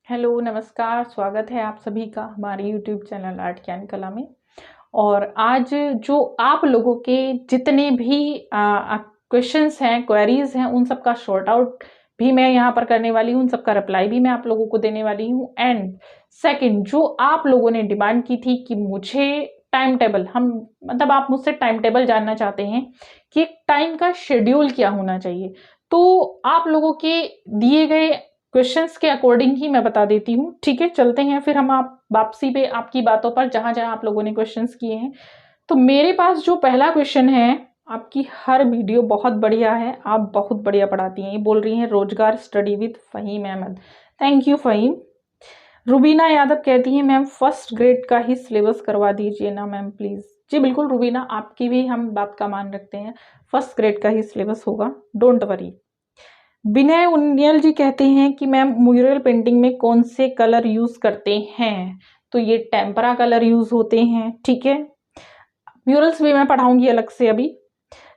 Hello, नमस्कार, स्वागत है आप सभी का हमारे यूट्यूब चैनल आर्ट ज्ञान कला में। और आज जो आप लोगों के जितने भी क्वेश्चंस हैं, क्वेरीज हैं, उन सब का सॉर्ट आउट भी मैं यहाँ पर करने वाली हूँ, उन सब का रिप्लाई भी मैं आप लोगों को देने वाली हूँ। एंड सेकंड, जो आप लोगों ने डिमांड की थी कि मुझे टाइम टेबल, आप मुझसे टाइम टेबल जानना चाहते हैं कि टाइम का शेड्यूल क्या होना चाहिए, तो आप लोगों के दिए गए क्वेश्चंस के अकॉर्डिंग ही मैं बता देती हूँ। ठीक है, चलते हैं फिर हम आप वापसी पे आपकी बातों पर, जहां जहां आप लोगों ने क्वेश्चंस किए हैं। तो मेरे पास जो पहला क्वेश्चन है, आपकी हर वीडियो बहुत बढ़िया है, आप बहुत बढ़िया पढ़ाती हैं, ये बोल रही हैं रोजगार study with Faheem Ahmed. Thank you Faheem. Rubina Yadav कहती हैं मैम फर्स्ट ग्रेड का ही सिलेबस करवा दीजिए ना मैम प्लीज़। जी बिल्कुल रुबीना, आपकी भी हम बात का मान रखते हैं, फर्स्ट ग्रेड का ही सिलेबस होगा, डोंट वरी। विनय उनियल जी कहते हैं कि मैम म्यूरल पेंटिंग में कौन से कलर यूज करते हैं, तो ये टेम्परा कलर यूज होते हैं। ठीक है, म्यूरल्स भी मैं पढ़ाऊंगी अलग से अभी।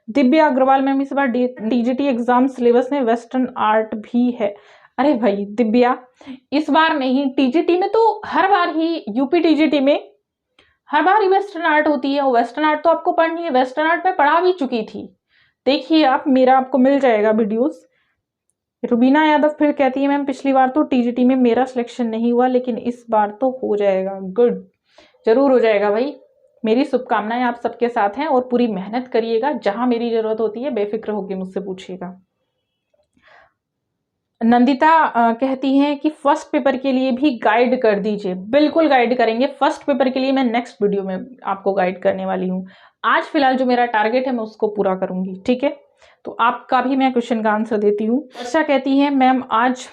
दिव्या अग्रवाल मैम इस बार टीजीटी एग्जाम सिलेबस में वेस्टर्न आर्ट भी है। अरे भाई दिव्या, इस बार नहीं, टीजीटी में तो हर बार ही, यूपी टीजीटी में हर बार ही वेस्टर्न आर्ट होती है। वेस्टर्न आर्ट तो आपको पढ़नी है, वेस्टर्न आर्ट में पढ़ा भी चुकी थी, देखिए आप, मेरा आपको मिल जाएगा वीडियोस। रुबीना यादव फिर कहती है मैम पिछली बार तो टीजीटी में मेरा सिलेक्शन नहीं हुआ, लेकिन इस बार तो हो जाएगा। गुड, जरूर हो जाएगा भाई, मेरी शुभकामनाएं आप सबके साथ हैं और पूरी मेहनत करिएगा, जहां मेरी जरूरत होती है बेफिक्र होकर मुझसे पूछिएगा। नंदिता कहती हैं कि फर्स्ट पेपर के लिए भी गाइड कर दीजिए। बिल्कुल गाइड करेंगे, फर्स्ट पेपर के लिए मैं नेक्स्ट वीडियो में आपको गाइड करने वाली हूँ। आज फिलहाल जो मेरा टारगेट है मैं उसको पूरा करूंगी। ठीक है, तो आपका भी मैं क्वेश्चन का आंसर देती हूँ। वर्षा कहती है मैम आज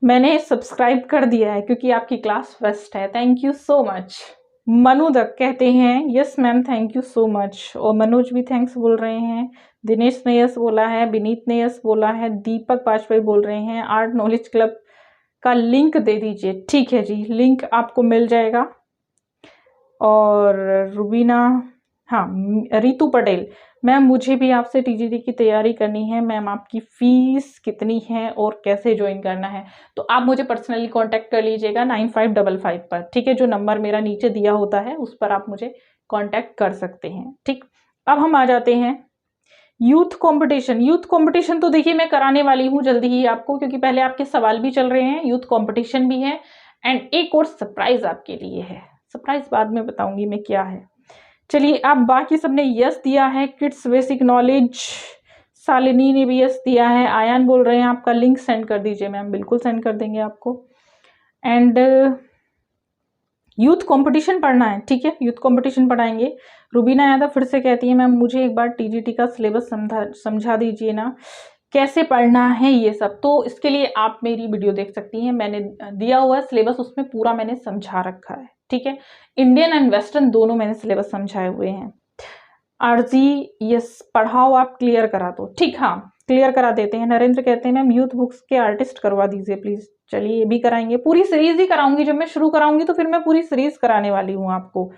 मैंने सब्सक्राइब कर दिया है क्योंकि आपकी क्लास बेस्ट है, thank you so much. Manu Dutt कहते हैं yes ma'am thank you so much, और मनोज भी थैंक्स बोल रहे हैं। दिनेश ने यस बोला है, विनीत ने यस बोला है, दीपक वाजपेयी बोल रहे हैं आर्ट नॉलेज क्लब का लिंक दे दीजिए। ठीक है जी, लिंक आपको मिल जाएगा। और रुबीना, हाँ, रितु पटेल मैम मुझे भी आपसे टीजीटी की तैयारी करनी है मैम, आपकी फीस कितनी है और कैसे ज्वाइन करना है, तो आप मुझे पर्सनली कांटेक्ट कर लीजिएगा 9555 पर। ठीक है, जो नंबर मेरा नीचे दिया होता है उस पर आप मुझे कांटेक्ट कर सकते हैं। ठीक, अब हम आ जाते हैं यूथ कंपटीशन। यूथ कंपटीशन तो देखिए मैं कराने वाली हूँ जल्दी ही आपको, क्योंकि पहले आपके सवाल भी चल रहे हैं, यूथ कंपटीशन भी है, एंड एक और सरप्राइज आपके लिए है। सरप्राइज बाद में बताऊंगी मैं क्या है। चलिए, अब बाकी सबने यस दिया है। किड्स बेसिक नॉलेज, शालिनी ने भी यस दिया है। आयान बोल रहे हैं आपका लिंक सेंड कर दीजिए मैम, बिल्कुल सेंड कर देंगे आपको। एंड यूथ कंपटीशन पढ़ना है, ठीक है, यूथ कंपटीशन पढ़ाएंगे। रुबीना यादव फिर से कहती है मैम मुझे एक बार टीजीटी का सिलेबस समझा दीजिए ना, कैसे पढ़ना है ये सब। तो इसके लिए आप मेरी वीडियो देख सकती हैं, मैंने दिया हुआ है सिलेबस, उसमें पूरा मैंने समझा रखा है। ठीक है, इंडियन एंड वेस्टर्न दोनों मैंने सिलेबस समझाए हुए हैं। आरजी यस, पढ़ाओ आप, क्लियर करा दो। ठीक, हाँ क्लियर करा देते हैं। नरेंद्र कहते हैं मैम यूथ बुक्स के आर्टिस्ट करवा दीजिए प्लीज। चलिए ये भी कराएंगे, पूरी सीरीज ही कराऊंगी, जब मैं शुरू कराऊंगी तो फिर मैं पूरी सीरीज कराने वाली हूँ आपको।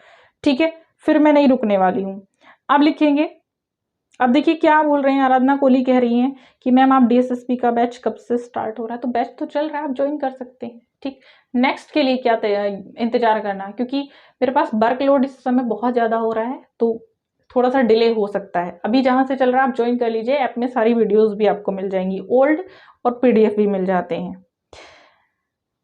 ठीक है, फिर मैं नहीं रुकने वाली हूँ। अब लिखेंगे, अब देखिए क्या बोल रहे हैं। आराधना कोहली कह रही हैं कि मैम आप डीएसएसपी का बैच कब से स्टार्ट हो रहा है, तो बैच तो चल रहा है, आप ज्वाइन कर सकते हैं। ठीक, नेक्स्ट के लिए क्या इंतजार करना है, क्योंकि मेरे पास वर्कलोड इस समय बहुत ज़्यादा हो रहा है, तो थोड़ा सा डिले हो सकता है। अभी जहाँ से चल रहा है आप ज्वाइन कर लीजिए, ऐप में सारी वीडियोज़ भी आपको मिल जाएंगी, ओल्ड और पीडीएफ भी मिल जाते हैं।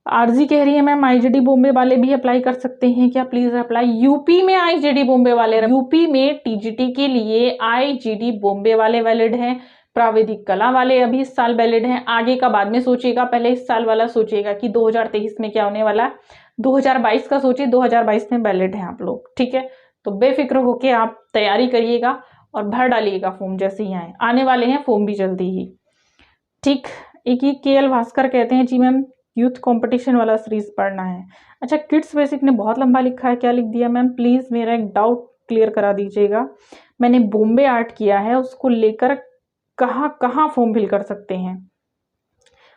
आरजी कह रही है मैम आईजीडी बॉम्बे वाले भी अप्लाई कर सकते हैं क्या, प्लीज अप्लाई। यूपी में आईजीडी बॉम्बे वाले, यूपी में टीजीटी के लिए आईजीडी बॉम्बे वाले वैलिड हैं, प्राविधिक कला वाले अभी इस साल वैलिड हैं, आगे का बाद में सोचिएगा, पहले इस साल वाला सोचिएगा कि 2023 में क्या होने वाला, 2022 का सोचिए, 2022 में वैलिड है आप लोग। ठीक है, तो बेफिक्र होके आप तैयारी करिएगा और भर डालिएगा फॉर्म जैसे ही आने वाले हैं फॉर्म भी जल्दी ही। ठीक, एक ही केएल भास्कर कहते हैं जी मैम यूथ कंपटीशन वाला सीरीज पढ़ना है। अच्छा, किड्स बेसिक ने बहुत लंबा लिखा है, क्या लिख दिया मैम, प्लीज मेरा एक डाउट क्लियर करा दीजिएगा। मैंने बॉम्बे आर्ट किया है, उसको लेकर कहाँ कहाँ फॉर्म फिल कर सकते हैं,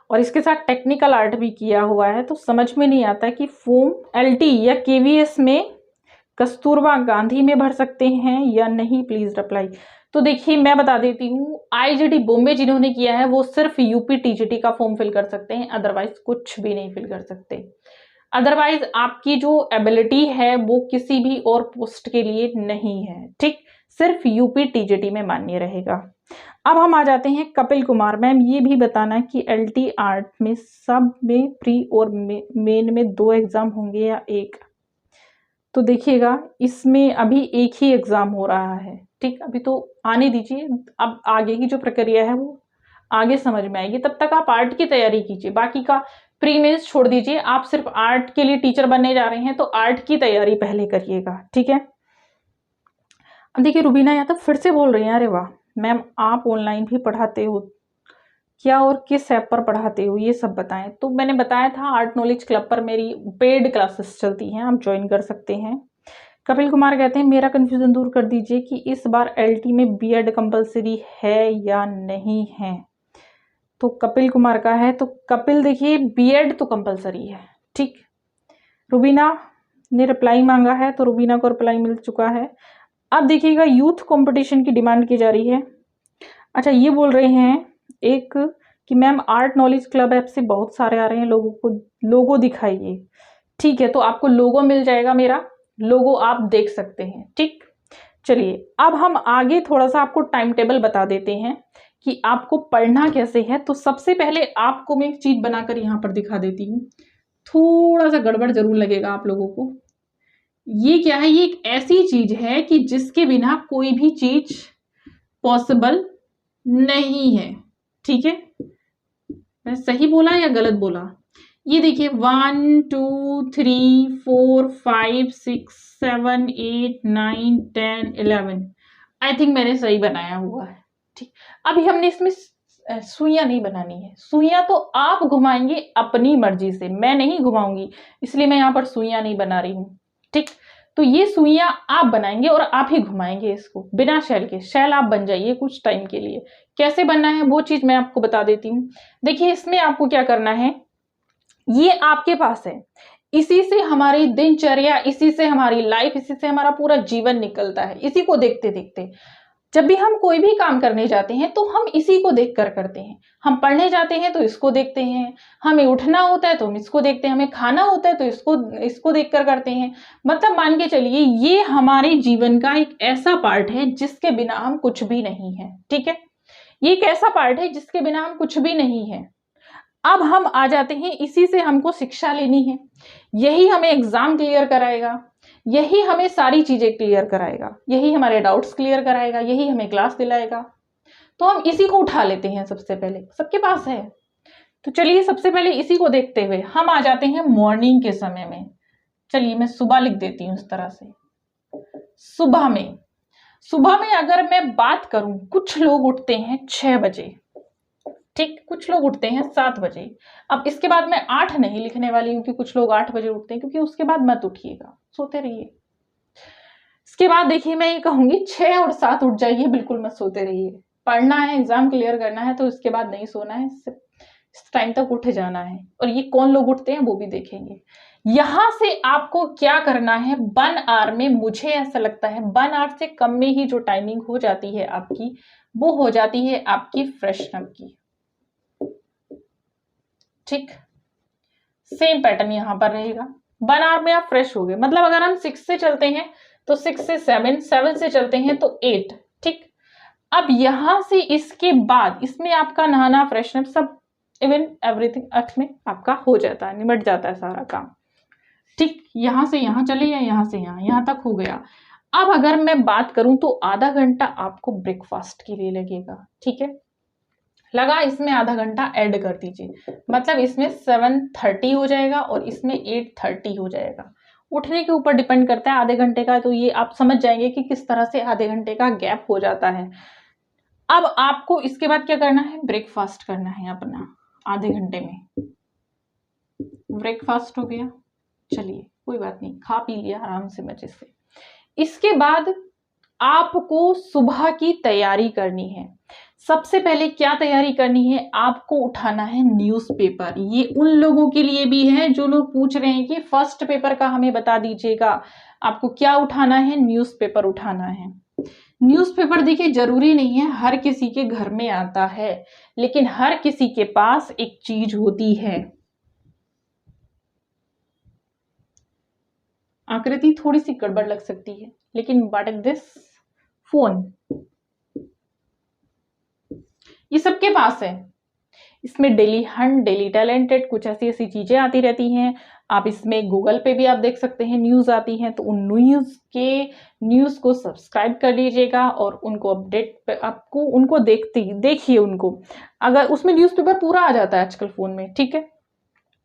और इसके साथ टेक्निकल आर्ट भी किया हुआ है, तो समझ में नहीं आता कि फॉर्म एलटी या केवीएस में कस्तूरबा गांधी में भर सकते हैं या नहीं, प्लीज रिप्लाई। तो देखिए मैं बता देती हूँ, आईजीटी बॉम्बे जिन्होंने किया है वो सिर्फ यूपी टीजीटी का फॉर्म फिल कर सकते हैं, अदरवाइज कुछ भी नहीं फिल कर सकते। अदरवाइज आपकी जो एबिलिटी है वो किसी भी और पोस्ट के लिए नहीं है, ठीक, सिर्फ यूपी टीजीटी में मान्य रहेगा। अब हम आ जाते हैं कपिल कुमार। मैम ये भी बताना कि एलटी आर्ट में सब में प्री और मेन में 2 एग्जाम होंगे या 1? तो देखिएगा इसमें अभी एक ही एग्जाम हो रहा है, ठीक, अभी तो आने दीजिए, अब आगे की जो प्रक्रिया है वो आगे समझ में आएगी, तब तक आप आर्ट की तैयारी कीजिए, बाकी का प्री मेंस छोड़ दीजिए। आप सिर्फ आर्ट के लिए टीचर बनने जा रहे हैं तो आर्ट की तैयारी पहले करिएगा, ठीक है। अब देखिए रुबीना या तो फिर से बोल रही हैं, अरे वाह मैम आप ऑनलाइन भी पढ़ाते हो क्या और किस ऐप पर पढ़ाते हो ये सब बताएं। तो मैंने बताया था आर्ट नॉलेज क्लब पर मेरी पेड क्लासेस चलती हैं, आप ज्वाइन कर सकते हैं। कपिल कुमार कहते हैं मेरा कन्फ्यूजन दूर कर दीजिए कि इस बार एलटी में बीएड कंपलसरी है या नहीं है। तो कपिल कुमार का है, तो कपिल देखिए बीएड तो कंपलसरी है, ठीक। रुबीना ने रिप्लाई मांगा है तो रुबीना को रिप्लाई मिल चुका है। अब देखिएगा यूथ कंपटीशन की डिमांड की जा रही है। अच्छा ये बोल रहे हैं एक कि ma'am art knowledge club app से बहुत सारे आ रहे हैं, लोगों को लोगो दिखाइए। ठीक है, तो आपको लोगो मिल जाएगा, मेरा लोगो आप देख सकते हैं, ठीक। चलिए अब हम आगे थोड़ा सा आपको टाइम टेबल बता देते हैं कि आपको पढ़ना कैसे है। तो सबसे पहले आपको मैं एक चीज बनाकर यहाँ पर दिखा देती हूँ, थोड़ा सा गड़बड़ जरूर लगेगा आप लोगों को। ये क्या है, ये एक ऐसी चीज है कि जिसके बिना कोई भी चीज पॉसिबल नहीं है, ठीक है। मैं सही बोला या गलत बोला? ये देखिए 1 2 3 4 5 6 7 8 9 10 11, आई थिंक मैंने सही बनाया हुआ है, ठीक। अभी हमने इसमें सुइयां नहीं बनानी है, सुइयां तो आप घुमाएंगे अपनी मर्जी से, मैं नहीं घुमाऊंगी, इसलिए मैं यहाँ पर सुइयां नहीं बना रही हूँ, ठीक। तो ये सुइयां आप बनाएंगे और आप ही घुमाएंगे इसको बिना शेल के। शेल आप बन जाइए कुछ टाइम के लिए। कैसे बनना है वो चीज मैं आपको बता देती हूँ। देखिए इसमें आपको क्या करना है, ये आपके पास है, इसी से हमारी दिनचर्या, इसी से हमारी लाइफ, इसी से हमारा पूरा जीवन निकलता है। इसी को देखते देखते जब भी हम कोई भी काम करने जाते हैं तो हम इसी को देखकर करते हैं। हम पढ़ने जाते हैं तो इसको देखते हैं, हमें उठना होता है तो हम इसको देखते हैं, हमें खाना होता है तो इसको देखकर करते हैं। मतलब मान के चलिए ये हमारे जीवन का एक ऐसा पार्ट है जिसके बिना हम कुछ भी नहीं है, ठीक है। ये एक ऐसा पार्ट है जिसके बिना हम कुछ भी नहीं है। अब हम आ जाते हैं, इसी से हमको शिक्षा लेनी है, यही हमें एग्जाम क्लियर कराएगा, यही हमें सारी चीजें क्लियर कराएगा, यही हमारे डाउट्स क्लियर कराएगा, यही हमें क्लास दिलाएगा। तो हम इसी को उठा लेते हैं सबसे पहले, सबके पास है। तो चलिए सबसे पहले इसी को देखते हुए हम आ जाते हैं मॉर्निंग के समय में। चलिए मैं सुबह लिख देती हूँ इस तरह से। सुबह में अगर मैं बात करूं, कुछ लोग उठते हैं 6 बजे, ठीक, कुछ लोग उठते हैं 7 बजे। अब इसके बाद मैं 8 नहीं लिखने वाली हूँ कि कुछ लोग 8 बजे उठते हैं, क्योंकि उसके बाद मत उठिएगा, सोते रहिए। इसके बाद देखिए मैं ये कहूंगी 6 और 7 उठ जाइए, बिल्कुल मत सोते रहिए। पढ़ना है, एग्जाम क्लियर करना है, तो इसके बाद नहीं सोना है, इस टाइम तक उठ जाना है। और ये कौन लोग उठते हैं वो भी देखेंगे। यहां से आपको क्या करना है, 1 आवर में, मुझे ऐसा लगता है 1 आवर से कम में ही जो टाइमिंग हो जाती है आपकी, वो हो जाती है आपकी फ्रेशनअप की, ठीक। सेम पैटर्न यहां पर रहेगा। 1 आवर में आप फ्रेश हो गए। मतलब अगर हम 6 से चलते हैं तो 6 से 7, 7 से चलते हैं तो 8, ठीक। अब यहां से इसके बाद इसमें आपका नहाना, फ्रेशनअप, सब इवन एवरीथिंग 8 में आपका हो जाता है, निमट जाता है सारा काम, ठीक। यहां से यहां चले या यहां से यहां तक हो गया। अब अगर मैं बात करूं तो आधा घंटा आपको ब्रेकफास्ट के लिए लगेगा, ठीक है। लगा, इसमें आधा घंटा ऐड कर दीजिए, मतलब इसमें 7:30 हो जाएगा और इसमें 8:30 हो जाएगा। उठने के ऊपर डिपेंड करता है आधे घंटे का, तो ये आप समझ जाएंगे कि किस तरह से आधे घंटे का गैप हो जाता है। अब आपको इसके बाद क्या करना है, ब्रेकफास्ट करना है अपना। आधे घंटे में ब्रेकफास्ट हो गया, चलिए कोई बात नहीं, खा पी लिया आराम से मजे से। इसके बाद आपको सुबह की तैयारी करनी है। सबसे पहले क्या तैयारी करनी है, आपको उठाना है न्यूज़पेपर। ये उन लोगों के लिए भी है जो लोग पूछ रहे हैं कि फर्स्ट पेपर का हमें बता दीजिएगा। आपको क्या उठाना है, न्यूज़पेपर उठाना है। न्यूज़पेपर देखिए जरूरी नहीं है हर किसी के घर में आता है, लेकिन हर किसी के पास एक चीज होती है। आकृति थोड़ी सी गड़बड़ लग सकती है, लेकिन व्हाट इज दिस? फोन। ये सबके पास है। इसमें डेली हंट, डेली टैलेंटेड, कुछ ऐसी ऐसी चीजें आती रहती हैं। आप इसमें गूगल पे भी आप देख सकते हैं न्यूज आती हैं, तो उन न्यूज को सब्सक्राइब कर लीजिएगा और उनको अपडेट आपको उनको देखिए उनको। अगर उसमें न्यूज़पेपर पूरा आ जाता है आजकल फोन में, ठीक है।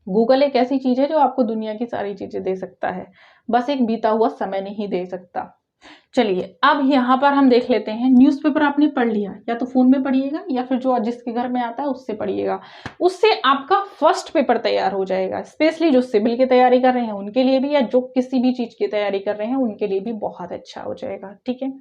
गूगल एक ऐसी चीज है जो आपको दुनिया की सारी चीजें दे सकता है, बस एक बीता हुआ समय नहीं दे सकता। चलिए अब यहाँ पर हम देख लेते हैं। न्यूज़पेपर आपने पढ़ लिया, या तो फोन में पढ़िएगा या फिर जो जिसके घर में आता है उससे पढ़िएगा। उससे आपका फर्स्ट पेपर तैयार हो जाएगा। स्पेशली जो सिविल की तैयारी कर रहे हैं उनके लिए भी, या जो किसी भी चीज की तैयारी कर रहे हैं उनके लिए भी बहुत अच्छा हो जाएगा, ठीक है।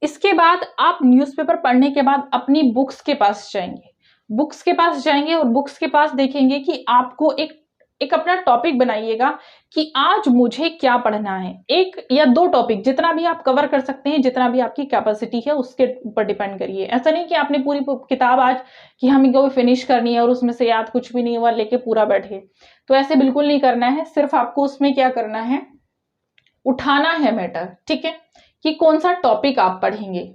इसके बाद आप न्यूज़पेपर पढ़ने के बाद अपनी बुक्स के पास जाएंगे। बुक्स के पास जाएंगे और बुक्स के पास देखेंगे कि आपको एक अपना टॉपिक बनाइएगा कि आज मुझे क्या पढ़ना है। एक या दो टॉपिक, जितना भी आप कवर कर सकते हैं, जितना भी आपकी कैपेसिटी है उसके ऊपर डिपेंड करिए। ऐसा नहीं कि आपने पूरी किताब आज कि हमें कोई फिनिश करनी है और उसमें से याद कुछ भी नहीं हुआ लेके पूरा बैठे, तो ऐसे बिल्कुल नहीं करना है। सिर्फ आपको उसमें क्या करना है, उठाना है मैटर, ठीक है, कि कौन सा टॉपिक आप पढ़ेंगे।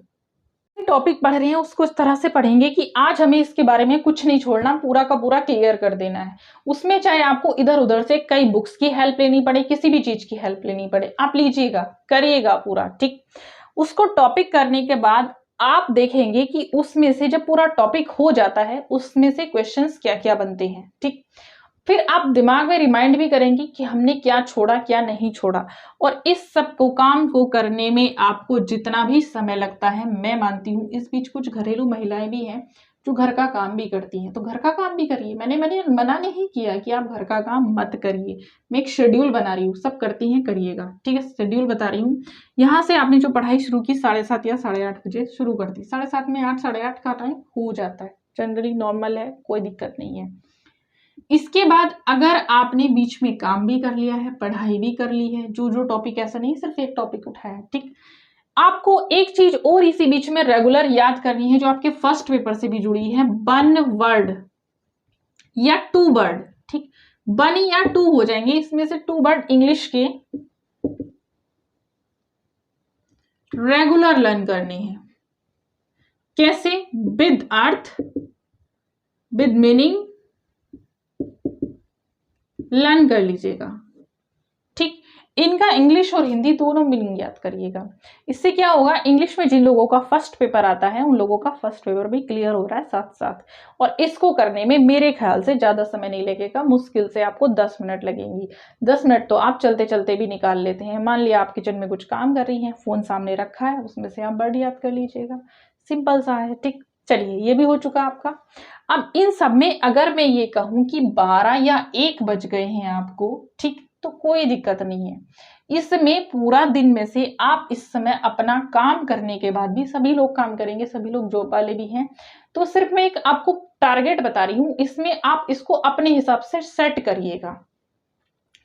टॉपिक पढ़ रहे हैं उसको इस तरह से पढ़ेंगे कि आज हमें इसके बारे में कुछ नहीं छोड़ना, पूरा का पूरा क्लियर कर देना है। उसमें चाहे आपको इधर उधर से कई बुक्स की हेल्प लेनी पड़े, किसी भी चीज की हेल्प लेनी पड़े, आप लीजिएगा, करिएगा पूरा, ठीक। उसको टॉपिक करने के बाद आप देखेंगे कि उसमें से जब पूरा टॉपिक हो जाता है उसमें से क्वेश्चंस क्या क्या बनते हैं, ठीक। फिर आप दिमाग में रिमाइंड भी करेंगे कि हमने क्या छोड़ा क्या नहीं छोड़ा। और इस सब को काम को करने में आपको जितना भी समय लगता है, मैं मानती हूँ इस बीच कुछ घरेलू महिलाएं भी हैं जो घर का काम भी करती हैं, तो घर का काम भी करिए। मैंने मना नहीं किया कि आप घर का काम मत करिए, मैं एक शेड्यूल बना रही हूँ, सब करती हैं करिएगा, ठीक है। शेड्यूल बता रही हूँ। यहाँ से आपने जो पढ़ाई शुरू की 7:30 या 8:30 बजे शुरू कर दी, 7:30 में 8, 8:30 का टाइम हो जाता है, जनरली नॉर्मल है, कोई दिक्कत नहीं है। इसके बाद अगर आपने बीच में काम भी कर लिया है, पढ़ाई भी कर ली है, जो जो टॉपिक, ऐसा नहीं सिर्फ एक टॉपिक उठाया है, ठीक। आपको एक चीज और इसी बीच में रेगुलर याद करनी है जो आपके फर्स्ट पेपर से भी जुड़ी है, वन वर्ड या टू वर्ड, ठीक। वन या टू हो जाएंगे, इसमें से टू वर्ड इंग्लिश के रेगुलर लर्न करने हैं। कैसे? With earth, with meaning learn कर लीजिएगा, ठीक। इनका इंग्लिश और हिंदी दोनों मीनिंग याद करिएगा। इससे क्या होगा, इंग्लिश में जिन लोगों का फर्स्ट पेपर आता है उन लोगों का फर्स्ट पेपर भी क्लियर हो रहा है साथ साथ। और इसको करने में मेरे ख्याल से ज्यादा समय नहीं लगेगा, मुश्किल से आपको 10 मिनट लगेंगी। 10 मिनट तो आप चलते चलते भी निकाल लेते हैं। मान लिया आप किचन में कुछ काम कर रही हैं, फोन सामने रखा है, उसमें से आप वर्ड याद कर लीजिएगा, सिंपल सा है, ठीक। चलिए ये भी हो चुका आपका। अब इन सब में अगर मैं ये कहूं कि 12 या 1 बज गए हैं आपको, ठीक, तो कोई दिक्कत नहीं है। इसमें पूरा दिन में से आप इस समय अपना काम करने के बाद भी, सभी लोग काम करेंगे, सभी लोग जॉब वाले भी हैं, तो सिर्फ मैं एक आपको टारगेट बता रही हूं, इसमें आप इसको अपने हिसाब से सेट करिएगा।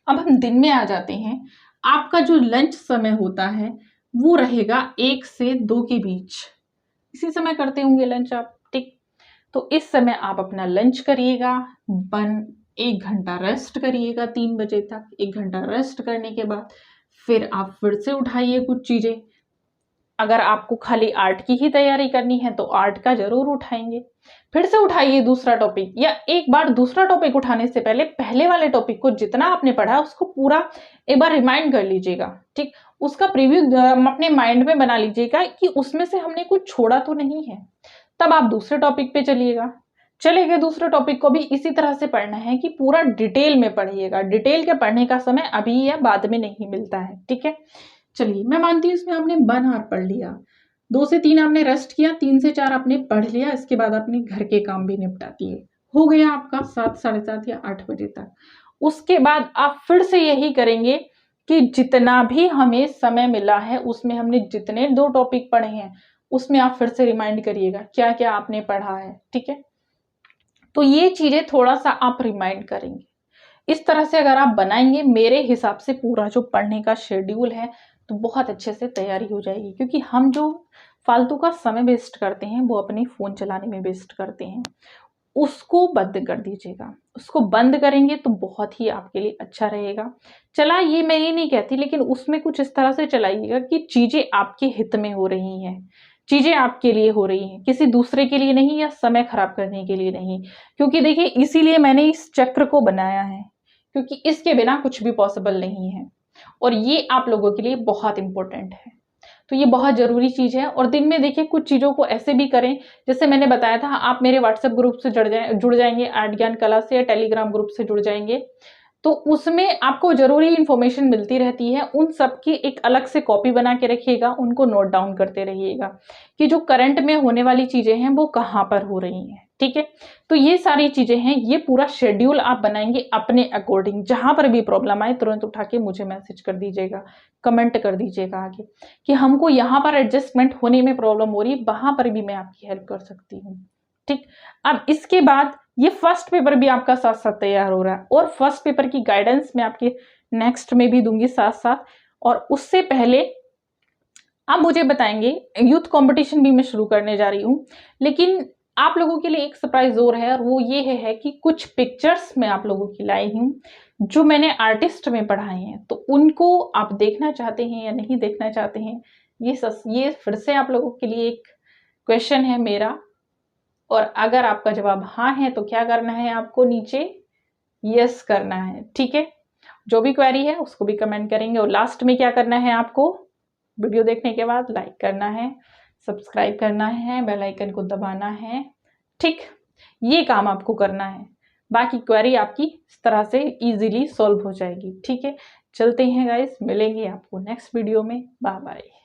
अब हम दिन में आ जाते हैं। आपका जो लंच समय होता है वो रहेगा 1 से 2 के बीच, इसी समय करते होंगे लंच आप, ठीक। तो इस समय आप अपना लंच करिएगा, 1 घंटा रेस्ट करिएगा 3 बजे तक। 1 घंटा रेस्ट करने के बाद फिर आप फिर से उठाइए कुछ चीजें। अगर आपको खाली आर्ट की ही तैयारी करनी है तो आर्ट का जरूर उठाएंगे। फिर से उठाइए दूसरा टॉपिक, या एक बार दूसरा टॉपिक उठाने से पहले पहले वाले टॉपिक को जितना आपने पढ़ा उसको पूरा एक बार रिमाइंड कर लीजिएगा, ठीक। उसका प्रीव्यू अपने माइंड में बना लीजिएगा कि उसमें से हमने कुछ छोड़ा तो नहीं है। तब आप दूसरे टॉपिक पे चलिएगा। चले गए दूसरे टॉपिक को भी इसी तरह से पढ़ना है कि पूरा डिटेल में पढ़िएगा। डिटेल के पढ़ने का समय अभी या बाद में नहीं मिलता है, ठीक है। चलिए मैं मानती हूँ इसमें आपने 1 आवर पढ़ लिया, 2 से 3 आपने रेस्ट किया, 3 से 4 आपने पढ़ लिया, इसके बाद अपने घर के काम भी निपटा दिए, हो गया आपका 7, 7:30 या 8 बजे तक। उसके बाद आप फिर से यही करेंगे कि जितना भी हमें समय मिला है उसमें हमने जितने 2 टॉपिक पढ़े हैं उसमें आप फिर से रिमाइंड करिएगा क्या क्या आपने पढ़ा है, ठीक है। तो ये चीजें थोड़ा सा आप रिमाइंड करेंगे। इस तरह से अगर आप बनाएंगे, मेरे हिसाब से पूरा जो पढ़ने का शेड्यूल है तो बहुत अच्छे से तैयारी हो जाएगी। क्योंकि हम जो फालतू का समय वेस्ट करते हैं, वो अपनी फ़ोन चलाने में वेस्ट करते हैं, उसको बंद कर दीजिएगा। उसको बंद करेंगे तो बहुत ही आपके लिए अच्छा रहेगा। चलाइए, मैं ये नहीं कहती, लेकिन उसमें कुछ इस तरह से चलाइएगा कि चीज़ें आपके हित में हो रही हैं, चीज़ें आपके लिए हो रही हैं, किसी दूसरे के लिए नहीं या समय खराब करने के लिए नहीं। क्योंकि देखिए, इसीलिए मैंने इस चक्र को बनाया है, क्योंकि इसके बिना कुछ भी पॉसिबल नहीं है और ये आप लोगों के लिए बहुत इंपॉर्टेंट है। तो ये बहुत ज़रूरी चीज़ है। और दिन में देखिए कुछ चीज़ों को ऐसे भी करें, जैसे मैंने बताया था, आप मेरे व्हाट्सएप ग्रुप से जुड़ जाएंगे आर्ट ज्ञान कला से, या टेलीग्राम ग्रुप से जुड़ जाएंगे, तो उसमें आपको ज़रूरी इन्फॉर्मेशन मिलती रहती है। उन सब की एक अलग से कॉपी बना के रखिएगा, उनको नोट डाउन करते रहिएगा कि जो करंट में होने वाली चीज़ें हैं वो कहाँ पर हो रही हैं, ठीक है। तो ये सारी चीज़ें हैं, ये पूरा शेड्यूल आप बनाएंगे अपने अकॉर्डिंग। जहाँ पर भी प्रॉब्लम आए तुरंत उठा के मुझे मैसेज कर दीजिएगा, कमेंट कर दीजिएगा आगे कि हमको यहाँ पर एडजस्टमेंट होने में प्रॉब्लम हो रही है, वहाँ पर भी मैं आपकी हेल्प कर सकती हूँ, ठीक। अब इसके बाद ये फर्स्ट पेपर भी आपका साथ साथ तैयार हो रहा है, और फर्स्ट पेपर की गाइडेंस मैं आपके नेक्स्ट में भी दूंगी साथ साथ। और उससे पहले आप मुझे बताएंगे, यूथ कंपटीशन भी मैं शुरू करने जा रही हूँ, लेकिन आप लोगों के लिए एक सरप्राइज और है, और वो ये है कि कुछ पिक्चर्स मैं आप लोगों की लाई हूँ जो मैंने आर्टिस्ट में पढ़ाए हैं, तो उनको आप देखना चाहते हैं या नहीं देखना चाहते हैं, ये फिर से आप लोगों के लिए एक क्वेश्चन है मेरा। और अगर आपका जवाब हाँ है तो क्या करना है, आपको नीचे यस करना है, ठीक है। जो भी क्वेरी है उसको भी कमेंट करेंगे। और लास्ट में क्या करना है, आपको वीडियो देखने के बाद लाइक करना है, सब्सक्राइब करना है, बेल आइकन को दबाना है, ठीक। ये काम आपको करना है, बाकी क्वेरी आपकी इस तरह से इजीली सॉल्व हो जाएगी, ठीक है। चलते हैं गाइस, मिलेंगे आपको नेक्स्ट वीडियो में, बाय बाय।